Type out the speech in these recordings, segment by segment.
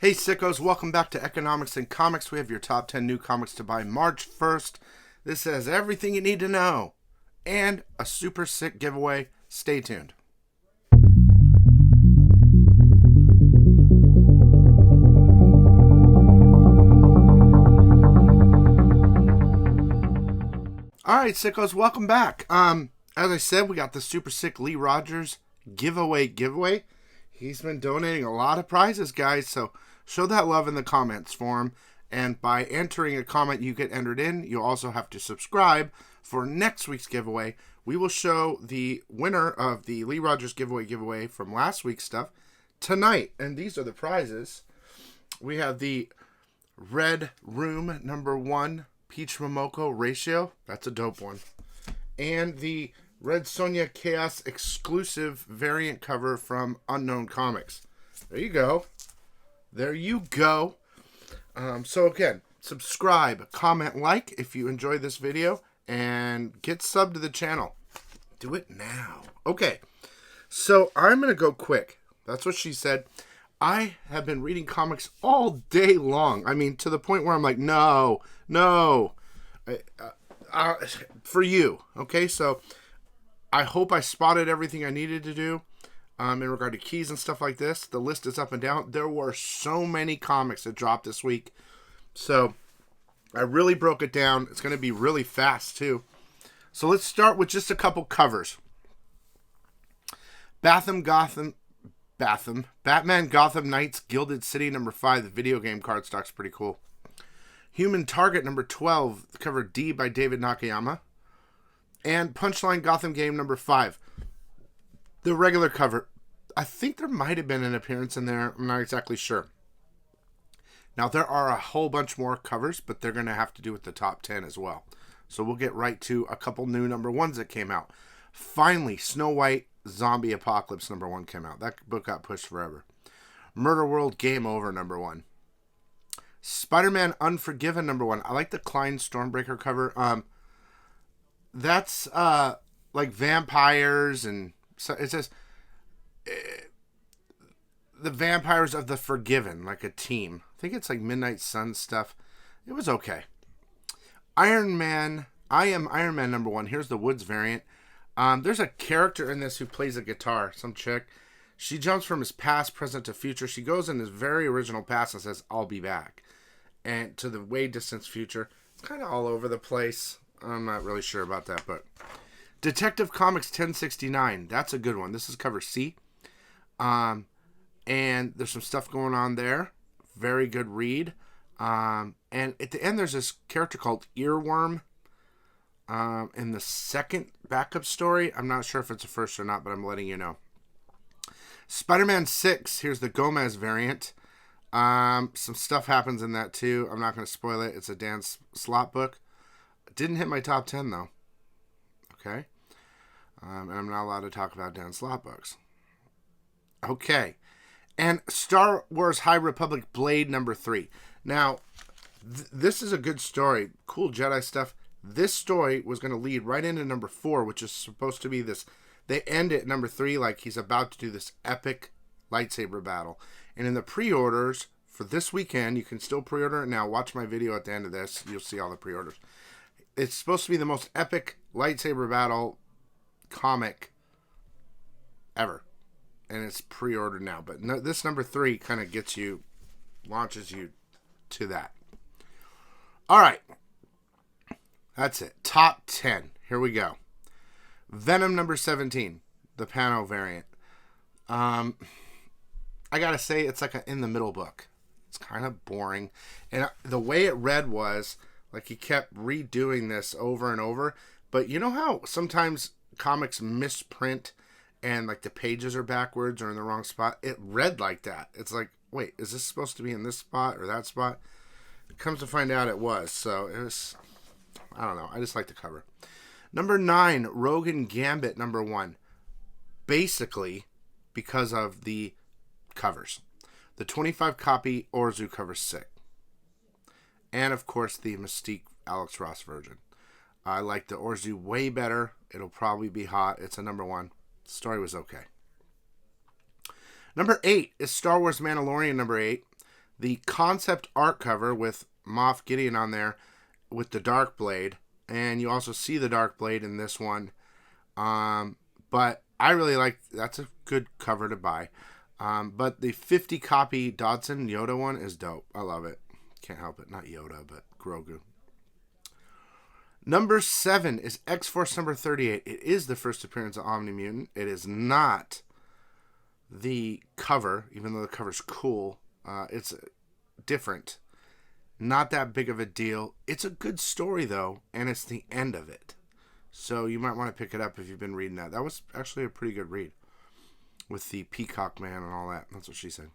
Hey sickos, welcome back to Economics and Comics. We have your top 10 new comics to buy March 1st. This has everything you need to know and a super sick giveaway. Stay tuned. Alright sickos, welcome back. As I said, we got the super sick Lee Rogers giveaway. He's been donating a lot of prizes, guys, so show that love in the comments for him. And by entering a comment, you get entered in. You'll also have to subscribe for next week's giveaway. We will show the winner of the Lee Rogers giveaway from last week's stuff tonight. And these are the prizes. We have the Red Room #1 Peach Momoko ratio. That's a dope one. And the Red Sonja Chaos exclusive variant cover from Unknown Comics. There you go. There you go. So again, subscribe, comment, like if you enjoyed this video, and get subbed to the channel. Do it now. Okay, so I'm going to go quick. That's what she said. I have been reading comics all day long. I mean, to the point where I'm like, no. For you. Okay, so I hope I spotted everything I needed to do. In regard to keys and stuff like this. The list is up and down. There were so many comics that dropped this week. So I really broke it down. It's going to be really fast too. So let's start with just a couple covers. Batman Gotham Knights Gilded City #5. The video game cardstock's pretty cool. Human Target #12. Cover D by David Nakayama. And Punchline Gotham Game #5. The regular cover. I think there might have been an appearance in there. I'm not exactly sure. Now, there are a whole bunch more covers, but they're going to have to do with the top 10 as well. So we'll get right to a couple new #1s that came out. Finally, Snow White Zombie Apocalypse #1 came out. That book got pushed forever. Murder World Game Over #1. Spider-Man Unforgiven #1. I like the Klein Stormbreaker cover. That's like vampires and... So it says the Vampires of the Forgiven, like a team. I think it's like Midnight Sun stuff. It was okay. Iron Man. I Am Iron Man #1. Here's the Woods variant. There's a character in this who plays a guitar. Some chick. She jumps from his past, present to future. She goes in his very original past and says, "I'll be back," and to the way distant future. It's kind of all over the place. I'm not really sure about that, but Detective Comics 1069. That's a good one. This is cover C. And there's some stuff going on there. Very good read. And at the end, there's this character called Earworm. In the second backup story. I'm not sure if it's the first or not, but I'm letting you know. Spider-Man 6. Here's the Gomez variant. Some stuff happens in that too. I'm not going to spoil it. It's a Dan Slott book. Didn't hit my top 10 though. Okay. And I'm not allowed to talk about Dan Slott books. Okay. And Star Wars High Republic Blade #3. Now, this is a good story. Cool Jedi stuff. This story was going to lead right into #4, which is supposed to be this. They end at #3 like he's about to do this epic lightsaber battle. And in the pre-orders for this weekend, you can still pre-order it now. Watch my video at the end of this. You'll see all the pre-orders. It's supposed to be the most epic lightsaber battle comic ever, and it's pre-ordered now. But no, this #3 kind of gets you, launches you to that. All right, that's it. Top 10. Here we go. Venom #17, the Pano variant. I gotta say, it's like an in the middle book. It's kind of boring, and the way it read was like he kept redoing this over and over. But you know how sometimes comics misprint and like the pages are backwards or in the wrong spot? It read like that. It's like, wait, is this supposed to be in this spot or that spot? It comes to find out it was. So it was, I don't know. I just like the cover. #9, Rogue and Gambit #1. Basically, because of the covers. The 25 copy Orzu cover's sick. And of course the Mystique Alex Ross version. I like the Orzu way better. It'll probably be hot. It's a #1. The story was okay. #8 is Star Wars Mandalorian #8. the concept art cover with Moff Gideon on there with the Dark Blade, and you also see the Dark Blade in this one. But I really like, that's a good cover to buy. But the 50 copy Dodson Yoda one is dope. I love it. Can't help it. Not Yoda, but Grogu. Number 7 is X-Force number 38. It is the first appearance of Omni-Mutant. It is not the cover, even though the cover's cool. It's different. Not that big of a deal. It's a good story, though, and it's the end of it. So you might want to pick it up if you've been reading that. That was actually a pretty good read with the Peacock Man and all that. That's what she said.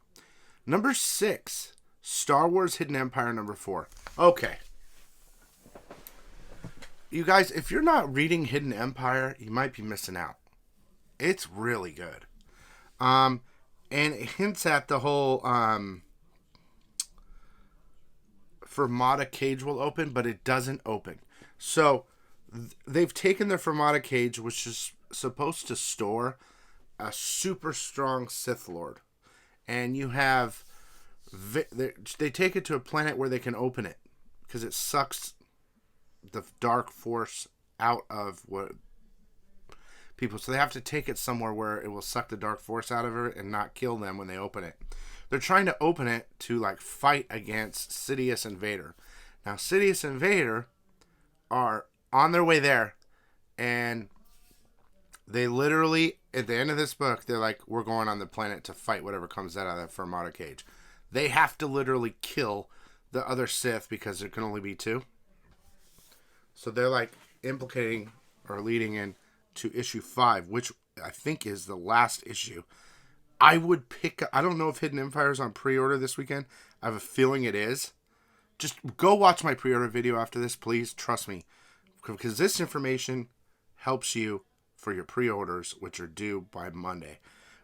Number 6, Star Wars Hidden Empire number 4. Okay. You guys, if you're not reading Hidden Empire, you might be missing out. It's really good. And it hints at the whole Fermata cage will open, but it doesn't open. So they've taken the Fermata cage, which is supposed to store a super strong Sith Lord. And you have... They take it to a planet where they can open it, because it sucks the dark force out of what people, so they have to take it somewhere where it will suck the dark force out of it and not kill them when they open it. They're trying to open it to like fight against Sidious and Vader. Now Sidious and Vader are on their way there, and they literally at the end of this book they're like, we're going on the planet to fight whatever comes out of that Fermata cage. They have to literally kill the other Sith because there can only be 2. So they're like implicating or leading in to issue 5, which I think is the last issue. I would pick, I don't know if Hidden Empire is on pre-order this weekend. I have a feeling it is. Just go watch my pre-order video after this, please. Trust me. Because this information helps you for your pre-orders, which are due by Monday.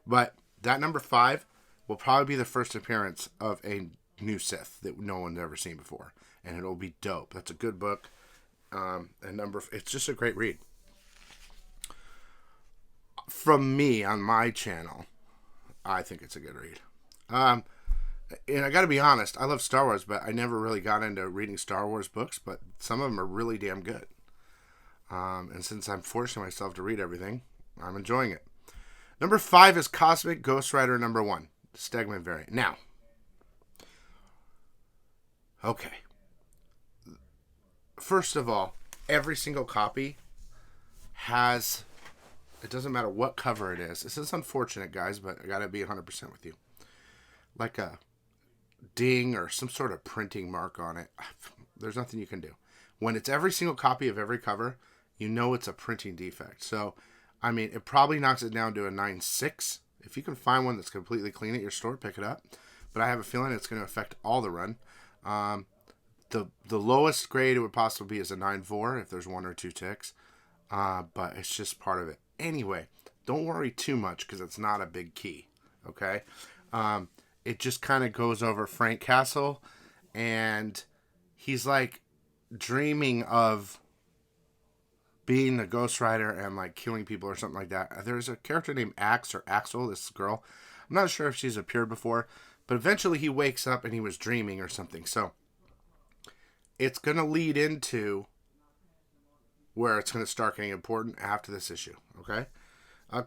But that number 5 will probably be the first appearance of a new Sith that no one's ever seen before. And it'll be dope. That's a good book. It's just a great read. From me on my channel, I think it's a good read. And I got to be honest, I love Star Wars, but I never really got into reading Star Wars books. But some of them are really damn good. And since I'm forcing myself to read everything, I'm enjoying it. Number 5 is Cosmic Ghost Rider number 1, the Stegman variant. Now, okay. First of all, every single copy has, it doesn't matter what cover it is. This is unfortunate, guys, but I got to be 100% with you. Like a ding or some sort of printing mark on it. There's nothing you can do. When it's every single copy of every cover, you know it's a printing defect. So, I mean, it probably knocks it down to a 9.6. If you can find one that's completely clean at your store, pick it up. But I have a feeling it's going to affect all the run. The lowest grade it would possibly be is a 9.4 if there's 1 or 2 ticks. But it's just part of it. Anyway, don't worry too much because it's not a big key. Okay? It just kind of goes over Frank Castle. And he's like dreaming of being the Ghost Rider and like killing people or something like that. There's a character named Axe or Axel, this girl. I'm not sure if she's appeared before. But eventually he wakes up and he was dreaming or something. So it's going to lead into where it's going to start getting important after this issue. Okay?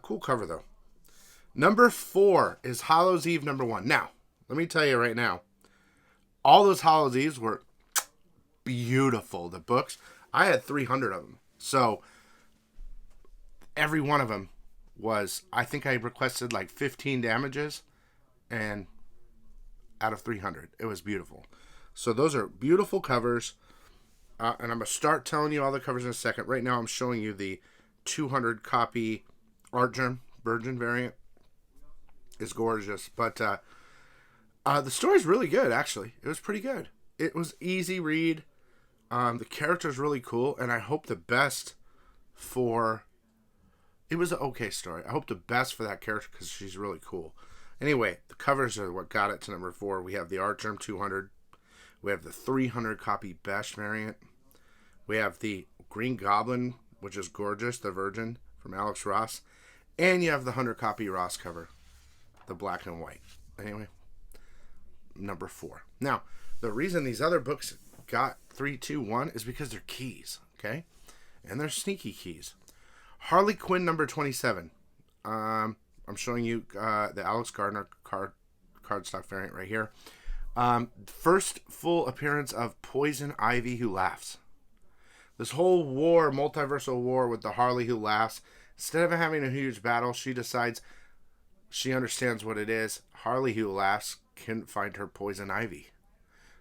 Cool cover, though. Number 4 is Hallows Eve number 1. Now, let me tell you right now. All those Hallows Eves were beautiful. The books. I had 300 of them. So every one of them was, I think I requested like 15 damages. And out of 300. It was beautiful. So those are beautiful covers. And I'm going to start telling you all the covers in a second. Right now I'm showing you the 200 copy Artgerm Virgin variant. It's gorgeous. But the story's really good, actually. It was pretty good. It was easy read. The character's really cool. And I hope the best for... It was an okay story. I hope the best for that character because she's really cool. Anyway, the covers are what got it to number 4. We have the Artgerm 200. We have the 300 copy Bash variant. We have the Green Goblin, which is gorgeous, the Virgin from Alex Ross. And you have the 100 copy Ross cover, the black and white. Anyway, number 4. Now, the reason these other books got 3, 2, 1 is because they're keys, okay? And they're sneaky keys. Harley Quinn number 27. I'm showing you the Alex Gardner cardstock variant right here. First full appearance of Poison Ivy Who Laughs. This whole war, multiversal war with the Harley Who Laughs, instead of having a huge battle, she decides she understands what it is. Harley Who Laughs can't find her Poison Ivy.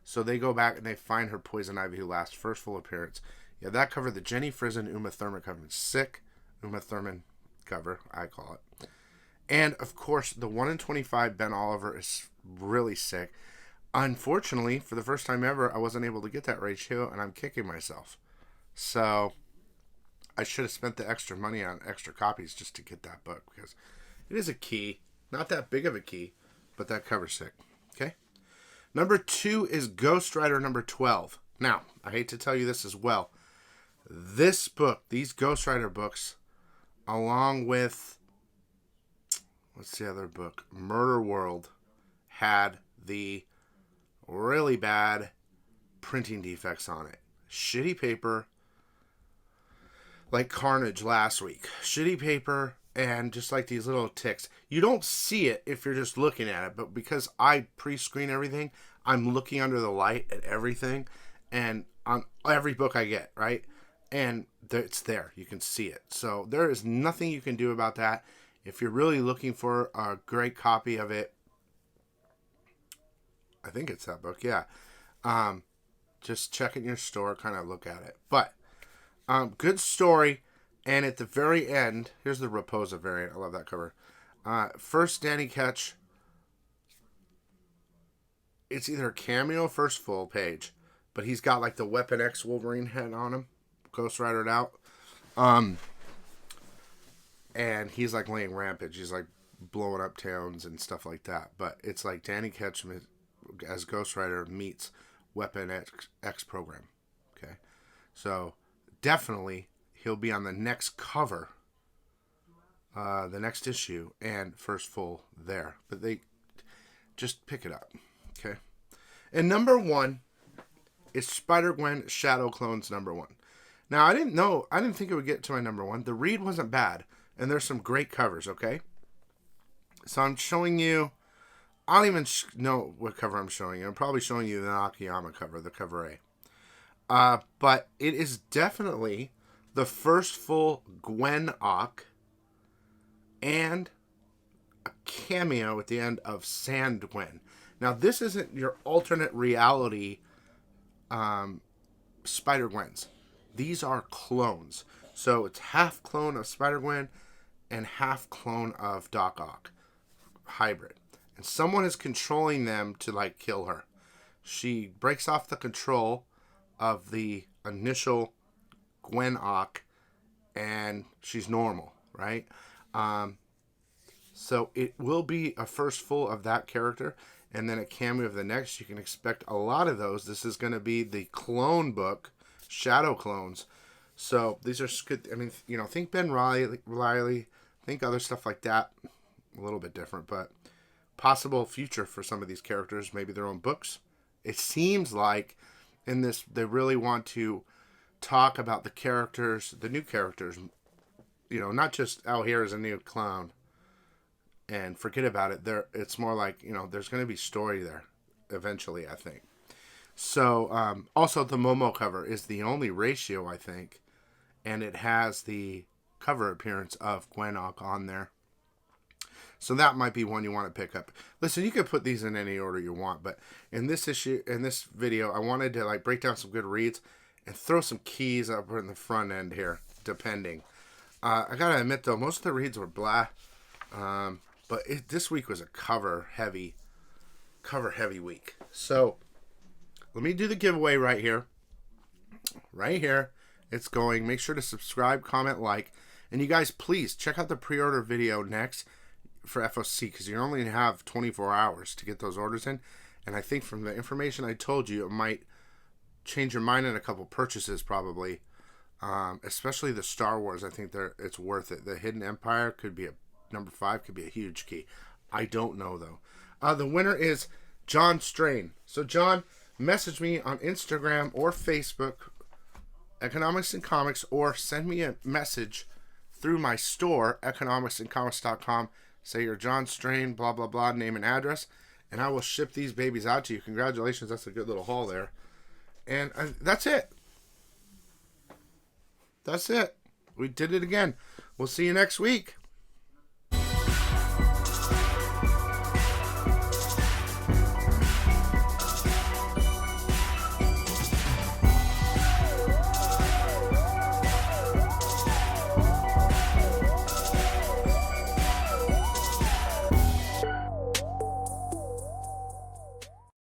So they go back and they find her Poison Ivy Who Laughs. First full appearance. Yeah, that covered the Jenny Frison Uma Thurman cover. Sick Uma Thurman cover, I call it. And, of course, the 1 in 25 Ben Oliver is really sick. Unfortunately, for the first time ever, I wasn't able to get that ratio, and I'm kicking myself. So, I should have spent the extra money on extra copies just to get that book, because it is a key. Not that big of a key, but that cover's sick. Okay? Number 2 is Ghost Rider number 12. Now, I hate to tell you this as well. This book, these Ghost Rider books, along with, what's the other book? Murder World, had the really bad printing defects on it. Shitty paper, like Carnage last week. Shitty paper and just like these little ticks. You don't see it if you're just looking at it, but because I pre-screen everything, I'm looking under the light at everything, and on every book I get, right? And it's there. You can see it. So there is nothing you can do about that. If you're really looking for a great copy of it, I think it's that book, yeah. Just check in your store, kind of look at it. But, good story. And at the very end, here's the Raposa variant. I love that cover. First Danny Ketch. It's either a cameo or first full page. But he's got like the Weapon X Wolverine head on him. Ghost Ridered out. And he's like laying rampage. He's like blowing up towns and stuff like that. But it's like Danny Ketch as Ghost Rider meets Weapon X program. Okay. So definitely he'll be on the next cover, the next issue, and first full there. But they just pick it up. Okay. And number 1 is Spider-Gwen Shadow Clones number 1. Now, I didn't think it would get to my number 1. The read wasn't bad, and there's some great covers, okay? So I'm showing you, I don't even know what cover I'm showing you. I'm probably showing you the Akiyama cover, the cover A. But it is definitely the first full Gwen Ock and a cameo at the end of Sand Gwen. Now, this isn't your alternate reality Spider-Gwens. These are clones. So it's half clone of Spider-Gwen and half clone of Doc Ock. Hybrid. And someone is controlling them to like kill her. She breaks off the control of the initial Gwen Ock and she's normal, right? So it will be a first full of that character and then a cameo of the next. You can expect a lot of those. This is going to be the clone book, Shadow Clones. So these are good. I mean, think Ben Riley, think other stuff like that. A little bit different, but possible future for some of these characters, maybe their own books. It seems like in this, they really want to talk about the characters, the new characters, not just, oh, here's a new clown and forget about it. It's more like, there's going to be story there eventually, I think. So, also the Momo cover is the only ratio, I think, and it has the cover appearance of Gwen Ock on there. So that might be one you want to pick up. Listen, you can put these in any order you want, but in this video, I wanted to like break down some good reads and throw some keys up in the front end here, depending. I gotta admit though, most of the reads were blah, but this week was a cover heavy week. So let me do the giveaway right here. Right here, it's going. Make sure to subscribe, comment, like, and you guys please check out the pre-order video next for FOC, because you only have 24 hours to get those orders in, and I think from the information I told you, it might change your mind in a couple purchases probably, especially the Star Wars. I think it's worth it. The Hidden Empire could be number 5 could be a huge key. I don't know though. The winner is John Strain. So, John, message me on Instagram or Facebook, Economics and Comics, or send me a message through my store, economicsandcomics.com. Say you're John Strain, blah, blah, blah, name and address, and I will ship these babies out to you. Congratulations. That's a good little haul there. And that's it. That's it. We did it again. We'll see you next week.